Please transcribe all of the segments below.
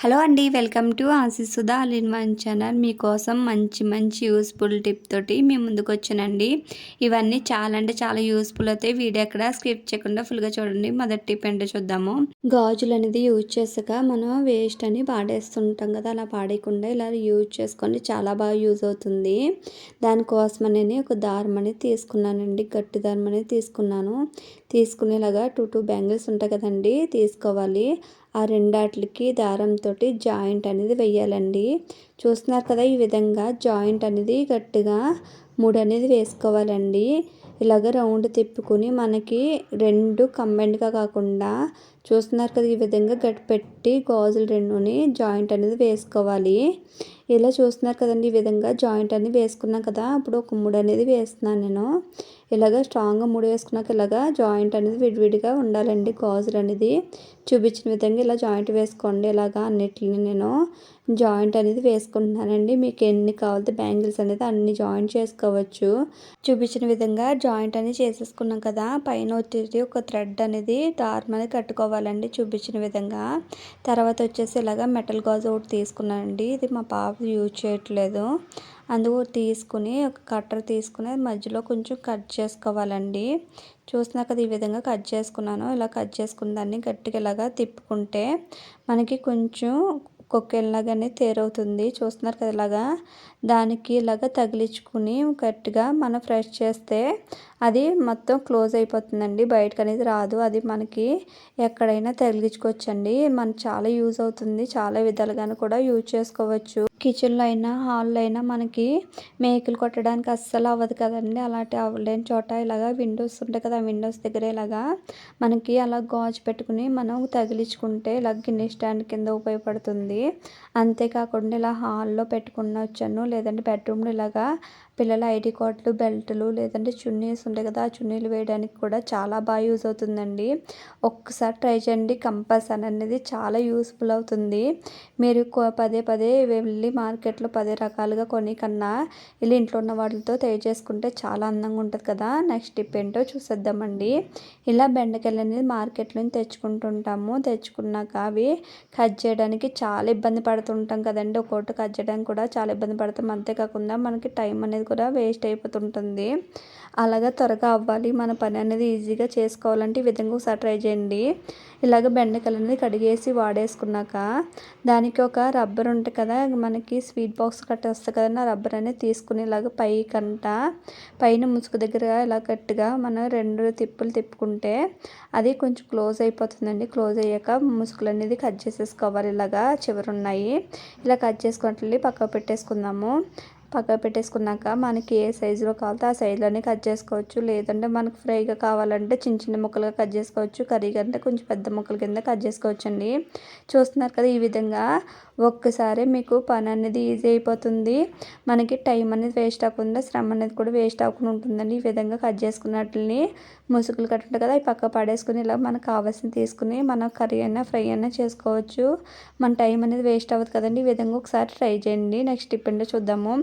Hello అండి. Welcome to Ashish Sudha all in one channel. మీకోసం మంచి యూస్‌ఫుల్ టిప్ తోటి మీ ముందుకొచ్చానండి. ఇవన్నీ చాలా అంటే చాలా యూస్‌ఫుల్ అవుతాయి. వీడియో ఎక్కడ స్కిప్ చేయకుండా ఫుల్‌గా చూడండి. మొదటి టిప్ ఏంటో చూద్దాము. గాజులు అనేది యూజ్ చేసాక మనం వేస్ట్ అని పాడేస్తుంటాం కదా! అలా పాడేయకుండా ఇలా యూజ్ చేసుకోండి. చాలా బాగా యూజ్ అవుతుంది. దానికోసమని ఒక దారం అనేది తీసుకున్నానండి. గట్టి దారం అనేది తీసుకున్నాను. తీసుకుని ఇలాగా 2 బ్యాంగిల్స్ ఉంటాయి కదండీ! తీసుకోవాలి. ఆ రెండాట్లకి దారంతో జాయింట్ అనేది వెయ్యాలండి. చూస్తున్నారు కదా! ఈ విధంగా జాయింట్ అనేది గట్టిగా 3 అనేది వేసుకోవాలండి. ఇలాగ రౌండ్ తిప్పుకొని మనకి 2 కంబైన్డ్‌గా కాకుండా చూస్తున్నారు కదా! ఈ విధంగా గట్టి పెట్టి గాజులు 2ని జాయింట్ అనేది వేసుకోవాలి. ఇలా చూస్తున్నారు కదండి! ఈ విధంగా జాయింట్ అనేది వేసుకున్నాం కదా! ఇప్పుడు ఒక 3 అనేది వేస్తున్నాను నేను. ఇలాగ స్ట్రాంగ్‌గా 3 వేసుకున్నాక ఇలాగ జాయింట్ అనేది విడివిడిగా ఉండాలండి గాజులు అనేది. చూపించిన విధంగా ఇలా జాయింట్ వేసుకోండి. ఇలాగా అన్నిటిని నేను జాయింట్ అనేది వేసుకుంటున్నానండి. మీకు ఎన్ని కావాలితే బ్యాంగిల్స్ అనేది అన్ని జాయింట్ చేసుకోవచ్చు. చూపించిన విధంగా జాయింట్ అనేది చేసేసుకున్నాం కదా! పైన వచ్చేసి ఒక థ్రెడ్ అనేది దారం అనేది కట్టుకోవాలండి చూపించిన విధంగా. తర్వాత వచ్చేసి ఇలాగ మెటల్ గాజు ఒకటి తీసుకున్నానండి. ఇది మా పాప యూజ్ చేయట్లేదు. అందుకు తీసుకుని ఒక కట్టర్ తీసుకుని మధ్యలో కొంచెం కట్ చేసుకోవాలండి. చూస్తున్నా కదా! ఈ విధంగా కట్ చేసుకున్నాను. ఇలా కట్ చేసుకున్న దాన్ని గట్టిగా ఇలాగా తిప్పుకుంటే మనకి కొంచెం కొక్కెల్లాగానే తేరవుతుంది. చూస్తున్నారు కదా! ఇలాగా దానికి ఇలాగ తగిలించుకుని గట్టిగా మనం ప్రెస్ చేస్తే అది మొత్తం క్లోజ్ అయిపోతుందండి. బయటకు అనేది రాదు. అది మనకి ఎక్కడైనా తగిలించుకోవచ్చండి. మనకు చాలా యూజ్ అవుతుంది. చాలా విధాలుగాను కూడా యూజ్ చేసుకోవచ్చు. కిచెన్లో అయినా హాల్లో అయినా మనకి మేకులు కొట్టడానికి అస్సలు అవ్వదు కదండి. అలాంటి అవ్వలేని చోట ఇలాగ విండోస్ ఉంటాయి కదా! ఆ విండోస్ దగ్గర ఇలాగా మనకి అలా గాజు పెట్టుకుని మనం తగిలించుకుంటే ఇలా గిన్నె స్టాండ్ కింద ఉపయోగపడుతుంది. అంతేకాకుండా ఇలా హాల్లో పెట్టుకునొచ్చాను. లేదంటే బెడ్రూమ్లో ఇలాగా పిల్లల ఐడీ కార్డులు, బెల్టులు లేదంటే చున్నీస్ ఉంటాయి కదా! ఆ చున్నీలు వేయడానికి కూడా చాలా బాగా యూజ్ అవుతుందండి. ఒక్కసారి ట్రై చేయండి. కంపల్సరీ అనేది చాలా యూస్‌ఫుల్ అవుతుంది. మీరు పదే వెళ్ళి మార్కెట్లో 10 రకాలుగా కొనే కన్నా ఇలా ఇంట్లో ఉన్న వాటితో తయారు చేసుకుంటే చాలా అందంగా ఉంటుంది కదా! నెక్స్ట్ టిప్ ఏంటో చూసేద్దామండి. ఇలా బెండకాయలు అనేది మార్కెట్ నుంచి తెచ్చుకుంటుంటాము. తెచ్చుకున్నాక అవి కట్ చేయడానికి చాలా ఇబ్బంది పడుతుంటాం కదండి. ఒక్కొక్కటి కట్ చేయడానికి కూడా చాలా ఇబ్బంది పడతాం. అంతేకాకుండా మనకి టైం అనేది కూడా వేస్ట్ అయిపోతుంటుంది. అలాగా త్వరగా అవ్వాలి, మన పని అనేది ఈజీగా చేసుకోవాలంటే ఈ విధంగా ఒకసారి ట్రై చేయండి. ఇలాగ బెండకాయలు అనేది కడిగేసి వాడేసుకున్నాక దానికి ఒక రబ్బర్ ఉంటుంది కదా! మనకి స్వీట్ బాక్స్ కట్ట వస్తుంది కదండి. ఆ రబ్బర్ అనేది తీసుకుని ఇలాగ పైన ముసుగు దగ్గర ఇలా గట్టిగా మనం 2 తిప్పులు తిప్పుకుంటే అది కొంచెం క్లోజ్ అయిపోతుందండి. క్లోజ్ అయ్యాక ముసుగులు అనేది కట్ చేసేసుకోవాలి. ఇలాగా చివరున్నాయి ఇలా కట్ చేసుకున్నట్లు పక్కకు పెట్టేసుకుందాము. పక్కకు పెట్టేసుకున్నాక మనకి ఏ సైజులో కావాలో ఆ సైజులోనే కట్ చేసుకోవచ్చు. లేదంటే మనకు ఫ్రైగా కావాలంటే చిన్న ముక్కలుగా కట్ చేసుకోవచ్చు. కర్రీగా అంటే కొంచెం పెద్ద ముక్కల కింద కట్ చేసుకోవచ్చండి. చూస్తున్నారు కదా! ఈ విధంగా ఒక్కసారి మీకు పని అనేది ఈజీ అయిపోతుంది. మనకి టైం అనేది వేస్ట్ అవ్వకుండా శ్రమ అనేది కూడా వేస్ట్ అవ్వకుండా ఉంటుందండి. ఈ విధంగా కట్ చేసుకున్నట్లని ముసుగులు కట్టి ఉంటాయి కదా! అవి పక్క పడేసుకుని ఇలా మనకు కావాల్సింది తీసుకుని మనం కర్రీ అయినా ఫ్రై అయినా చేసుకోవచ్చు. మన టైం అనేది వేస్ట్ అవ్వదు కదండి. ఈ విధంగా ఒకసారి ట్రై చేయండి. నెక్స్ట్ టిప్ ఏంటో చూద్దాము.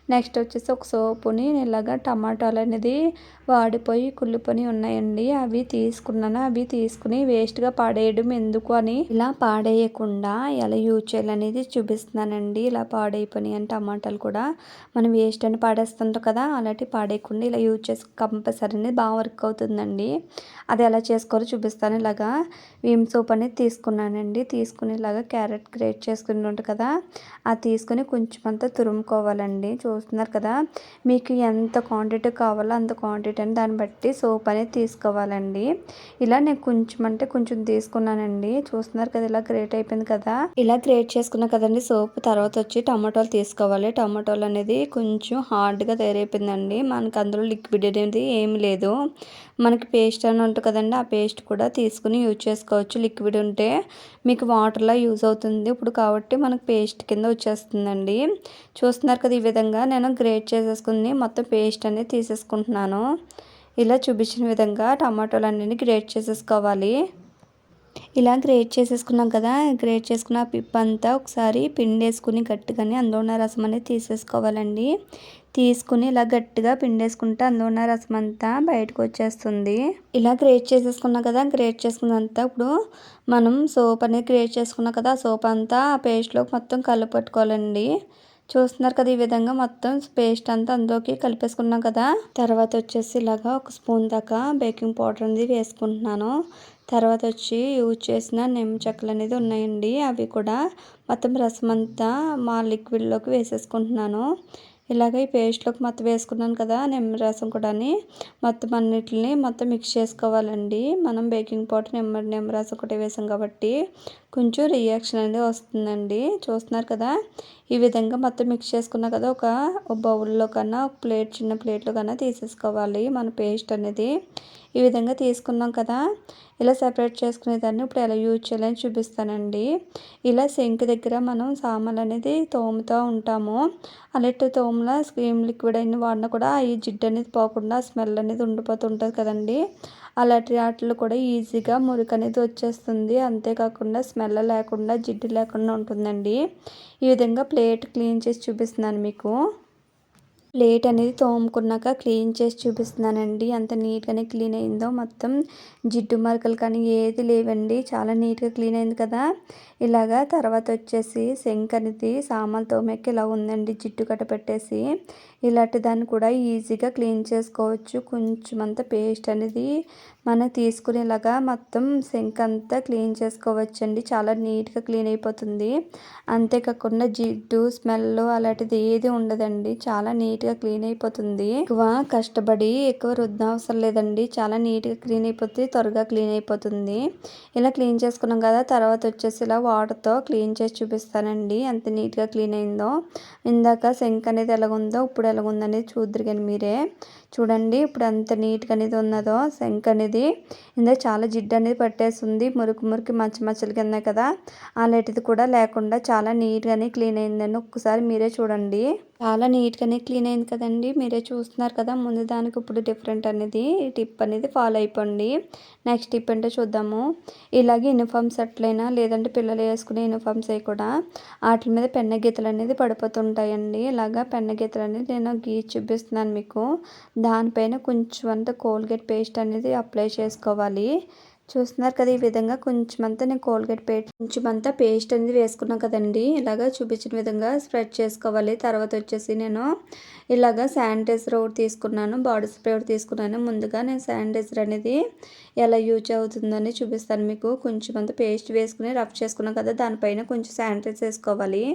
నెక్స్ట్ వచ్చేసి ఒక సోపుని ఇలాగా టమాటాలు అనేది వాడిపోయి కుళ్ళిపోయి ఉన్నాయండి. అవి తీసుకున్నాను. అవి తీసుకుని వేస్ట్గా పాడేయడం ఎందుకు అని ఇలా పాడేయకుండా ఎలా యూజ్ చేయాలనేది చూపిస్తున్నానండి. ఇలా పాడైపోయిన టమాటాలు కూడా మనం వేస్ట్ అని పాడేస్తుంటాం కదా! అలాంటి పాడేయకుండా ఇలా యూజ్ చేసి కంపల్సరీ అనేది బాగా వర్క్ అవుతుందండి. అది ఎలా చేసుకోవాలో చూపిస్తాను. ఇలాగా విమ్ సోప్ అనేది తీసుకున్నానండి. తీసుకుని ఇలాగా క్యారెట్ గ్రేట్ చేసుకుని ఉంటుంది కదా! అది తీసుకుని కొంచెం అంతా తురుముకోవాలండి. చూస్తున్నారు కదా! మీకు ఎంత క్వాంటిటీ కావాలో అంత క్వాంటిటీ అని దాన్ని బట్టి సోప్ అనేది తీసుకోవాలండి. ఇలా నేను కొంచెం అంటే కొంచెం తీసుకున్నానండి. చూస్తున్నారు కదా! ఇలా గ్రేట్ అయిపోయింది కదా! ఇలా గ్రేట్ చేసుకున్నా కదండి సోప్. తర్వాత వచ్చి టమాటాలు తీసుకోవాలి. టమాటాలు అనేది కొంచెం హార్డ్గా తయారైపోయిందండి. మనకు అందులో లిక్విడ్ అనేది ఏమి లేదు. మనకి పేస్ట్ అని ఉంటుంది కదండి. ఆ పేస్ట్ కూడా తీసుకుని యూజ్ చేసుకోవచ్చు. లిక్విడ్ ఉంటే మీకు వాటర్లా యూజ్ అవుతుంది. ఇప్పుడు కాబట్టి మనకు పేస్ట్ కింద వచ్చేస్తుందండి. చూస్తున్నారు కదా! ఈ విధంగా నేను గ్రేట్ చేసేసుకుని మొత్తం పేస్ట్ అనేది తీసేసుకుంటున్నాను. ఇలా చూపించిన విధంగా టమాటోలన్నీ గ్రేట్ చేసేసుకోవాలి. ఇలా గ్రేట్ చేసేసుకున్నాం కదా! గ్రేట్ చేసుకున్న ఆ పిప్ అంతా ఒకసారి పిండేసుకుని గట్టిగానే అందులో ఉన్న రసం అనేది తీసేసుకోవాలండి. తీసుకుని ఇలా గట్టిగా పిండేసుకుంటే అందులో ఉన్న రసం అంతా బయటకు వచ్చేస్తుంది. ఇలా గ్రేట్ చేసేసుకున్నా కదా, గ్రేట్ చేసుకున్నంత ఇప్పుడు మనం సోప్ అనేది గ్రేట్ చేసుకున్నాం కదా, ఆ సోప్ అంతా ఆ పేస్ట్లోకి మొత్తం కలుపుకోవాలండి. చూస్తున్నారు కదా, ఈ విధంగా మొత్తం పేస్ట్ అంతా అందులోకి కలిపేసుకున్నాం కదా. తర్వాత వచ్చేసి ఇలాగా ఒక స్పూన్ దాకా బేకింగ్ పౌడర్ అనేది వేసుకుంటున్నాను. తర్వాత వచ్చి యూజ్ చేసిన నిమ్మ చెక్కలు అనేది ఉన్నాయండి, అవి కూడా మొత్తం రసం అంతా మా లిక్విడ్లోకి వేసేసుకుంటున్నాను. ఇలాగ ఈ పేస్ట్లోకి మొత్తం వేసుకున్నాను కదా, నిమ్మరసం కూడా మొత్తం అన్నిటిని మొత్తం మిక్స్ చేసుకోవాలండి. మనం బేకింగ్ పౌడర్ నిమ్మరసం ఒకటి వేసాం కాబట్టి కొంచెం రియాక్షన్ అనేది వస్తుందండి. చూస్తున్నారు కదా, ఈ విధంగా మొత్తం మిక్స్ చేసుకున్నా కదా, ఒక బౌల్లో కన్నా ఒక ప్లేట్, చిన్న ప్లేట్లో కన్నా తీసేసుకోవాలి మన పేస్ట్ అనేది. ఈ విధంగా తీసుకున్నాం కదా, ఇలా సెపరేట్ చేసుకునేదాన్ని ఇప్పుడు ఎలా యూజ్ చేయాలని చూపిస్తానండి. ఇలా సింక్ దగ్గర మనం సామాన్లు అనేది తోముతూ ఉంటాము. అలాంటి తోమల స్క్రీమ్ లిక్విడ్ అయిన వాడినా కూడా ఈ జిడ్డు అనేది పోకుండా స్మెల్ అనేది ఉండిపోతుంటుంది కదండి. అలాంటి వాటిలో కూడా ఈజీగా మురికి అనేది వచ్చేస్తుంది. అంతేకాకుండా స్మెల్ లేకుండా, జిడ్డు లేకుండా ఉంటుందండి. ఈ విధంగా ప్లేట్ క్లీన్ చేసి చూపిస్తున్నాను మీకు. ప్లేట్ అనేది తోముకున్నాక క్లీన్ చేసి చూపిస్తున్నానండి. అంత నీట్గానే క్లీన్ అయిందో, మొత్తం జిడ్డు మరకలు కానీ ఏది లేవండి. చాలా నీట్గా క్లీన్ అయింది కదా. ఇలాగా తర్వాత వచ్చేసి సింక్ అనేది సామాన్లు తోమేకి ఇలా ఉందండి, జిడ్డు కట్ట పెట్టేసి. ఇలాంటి దాన్ని కూడా ఈజీగా క్లీన్ చేసుకోవచ్చు. కొంచెం అంత పేస్ట్ అనేది మనం తీసుకుని ఇలాగా మొత్తం సింక్ అంతా క్లీన్ చేసుకోవచ్చండి. చాలా నీట్గా క్లీన్ అయిపోతుంది. అంతేకాకుండా జిడ్డు, స్మెల్ అలాంటిది ఏది ఉండదండి. చాలా నీట్గా క్లీన్ అయిపోతుంది. ఎక్కువ కష్టపడి ఎక్కువ రుద్ద అవసరం లేదండి. చాలా నీట్గా క్లీన్ అయిపోతుంది, త్వరగా క్లీన్ అయిపోతుంది. ఇలా క్లీన్ చేసుకున్నాం కదా, తర్వాత వచ్చేసి ఇలా వాటర్తో క్లీన్ చేసి చూపిస్తానండి ఎంత నీట్గా క్లీన్ అయిందో. ఇందాక సింక్ అనేది ఎలాగుందో ఇప్పుడు ఎలాగుందనేది చూద్దరు కానీ మీరే. చూడండి ఇప్పుడు ఎంత నీట్గా అనేది ఉన్నదో సింక్ అనేది. ఇందులో చాలా జిడ్డు అనేది పట్టేస్తుంది, మురికి మురికి మచ్చలు కింద కదా, అలాంటిది కూడా లేకుండా చాలా నీట్గానే క్లీన్ అయిందండి. ఒక్కసారి మీరే చూడండి, చాలా నీట్గానే క్లీన్ అయింది కదండి. మీరే చూస్తున్నారు కదా. ముందు దానికి ఇప్పుడు డిఫరెంట్ అనేది టిప్ అనేది ఫాలో అయిపోండి. నెక్స్ట్ టిప్ ఏంటో చూద్దాము. ఇలాగే యూనిఫామ్స్ అట్లయినా లేదంటే పిల్లలు వేసుకునే యూనిఫామ్స్ అవి కూడా వాటి మీద పెన్న గీతలు అనేది పడిపోతుంటాయండి. ఇలాగా పెన్న గీతలు అనేది నేను గీసి చూపిస్తున్నాను మీకు. దానిపైన కొంచెం అంత కోల్గేట్ పేస్ట్ అనేది అప్లై చేసుకోవాలి. చూస్తున్నారు కదా, ఈ విధంగా కొంచెం అంతా నేను కోల్గేట్ కొంచెం అంతా పేస్ట్ అనేది వేసుకున్నాను కదండి. ఇలాగా చూపించిన విధంగా స్ప్రెడ్ చేసుకోవాలి. తర్వాత వచ్చేసి నేను ఇలాగా శానిటైజర్ ఒకటి తీసుకున్నాను, బాడీ స్ప్రే ఒకటి తీసుకున్నాను. ముందుగా నేను శానిటైజర్ అనేది ఎలా యూజ్ అవుతుందని చూపిస్తాను మీకు. కొంచెం అంత పేస్ట్ వేసుకుని రఫ్ చేసుకున్నాం కదా, దానిపైన కొంచెం శానిటైజర్ వేసుకోవాలి.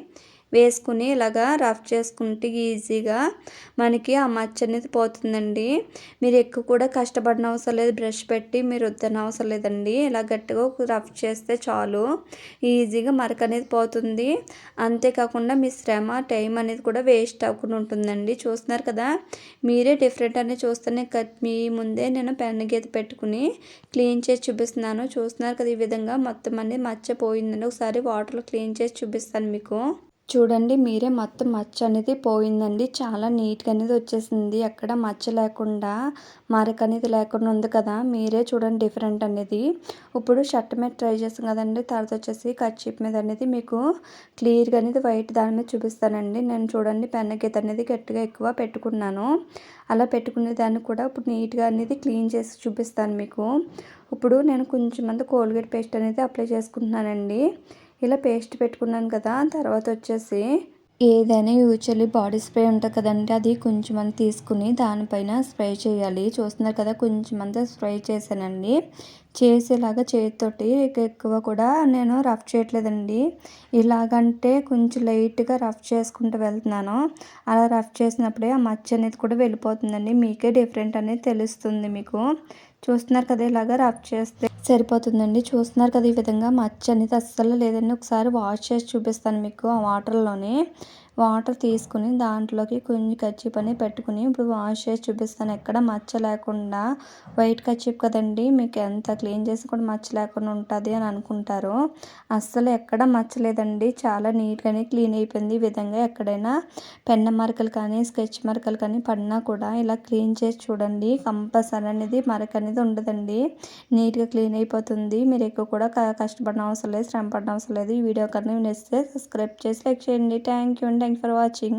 వేసుకుని ఇలాగా రఫ్ చేసుకుంటే ఈజీగా మనకి ఆ మచ్చ అనేది పోతుందండి. మీరు ఎక్కువ కూడా కష్టపడిన అవసరం లేదు, బ్రష్ పెట్టి మీరు వద్దన అవసరం లేదండి. ఇలా గట్టిగా రఫ్ చేస్తే చాలు, ఈజీగా మరక అనేది పోతుంది. అంతేకాకుండా మీ శ్రమ, టైం అనేది కూడా వేస్ట్ అవ్వకుండా ఉంటుందండి. చూస్తున్నారు కదా, మీరే డిఫరెంట్ అనేది చూస్తేనే మీ ముందే నేను పెన్ గీత పెట్టుకుని క్లీన్ చేసి చూపిస్తున్నాను. చూస్తున్నారు కదా, ఈ విధంగా మొత్తం అనేది మచ్చ పోయిందండి. ఒకసారి వాటర్లో క్లీన్ చేసి చూపిస్తాను మీకు. చూడండి మీరే, మొత్తం మచ్చ అనేది పోయిందండి. చాలా నీట్గా అనేది వచ్చేసింది, ఎక్కడ మచ్చ లేకుండా, మరక అనేది లేకుండా ఉంది కదా. మీరే చూడండి డిఫరెంట్ అనేది. ఇప్పుడు షర్ట్ మీద ట్రై చేస్తాం కదండి. తర్వాత వచ్చేసి కర్చీఫ్ మీద అనేది మీకు క్లియర్గా అనేది వైట్ దాని మీద చూపిస్తానండి. నేను చూడండి పెన్న గీత అనేది గట్టిగా ఎక్కువ పెట్టుకున్నాను. అలా పెట్టుకునే దాన్ని కూడా ఇప్పుడు నీట్గా అనేది క్లీన్ చేసి చూపిస్తాను మీకు. ఇప్పుడు నేను కొంచెం అంత కోల్గేట్ పేస్ట్ అనేది అప్లై చేసుకుంటున్నానండి. ఇలా పేస్ట్ పెట్టుకున్నాను కదా. తర్వాత వచ్చేసి ఏదైనా యూజువల్లీ బాడీ స్ప్రే ఉంటుంది కదండి, అది కొంచెం అంత తీసుకుని దానిపైన స్ప్రే చేయాలి. చూస్తున్నారు కదా, కొంచెం అంతా స్ప్రే చేశానండి. చేసేలాగా చేతితోటి ఎక్కువ కూడా నేను రఫ్ చేయట్లేదండి. ఇలాగంటే కొంచెం లైట్గా రఫ్ చేసుకుంటూ వెళ్తున్నాను. అలా రఫ్ చేసినప్పుడే ఆ మచ్చ అనేది కూడా వెళ్ళిపోతుందండి. మీకే డిఫరెంట్ అనేది తెలుస్తుంది మీకు. చూస్తున్నారు కదా, ఇలాగ రఫ్ చేస్తే సరిపోతుందండి. చూస్తున్నారు కదా, ఈ విధంగా మచ్చ అనేది అస్సలు లేదండి. ఒకసారి వాష్ చేసి చూపిస్తాను మీకు. ఆ వాటర్లోనే వాటర్ తీసుకుని దాంట్లోకి కొంచెం కర్చీఫ్ అని పెట్టుకుని ఇప్పుడు వాష్ చేసి చూపిస్తాను. ఎక్కడ మచ్చ లేకుండా, వైట్ కర్చీఫ్ కదండి, మీకు ఎంత క్లీన్ చేసి కూడా మచ్చ లేకుండా ఉంటుంది అని అనుకుంటారు. అస్సలు ఎక్కడ మచ్చ లేదండి, చాలా నీట్గానే క్లీన్ అయిపోయింది. ఈ విధంగా ఎక్కడైనా పెన్న మరకలు కానీ, స్కెచ్ మరకలు కానీ పడినా కూడా ఇలా క్లీన్ చేసి చూడండి. కంపల్సరీ అనేది మరక అనేది ఉండదండి, నీట్గా క్లీన్ అయిపోతుంది. మీరు ఎక్కువ కూడా కష్టపడిన అవసరం లేదు, శ్రమ పడిన అవసరం లేదు. ఈ వీడియో కన్నా నచ్చితే సబ్స్క్రైబ్ చేసి లైక్ చేయండి. Thank you for watching.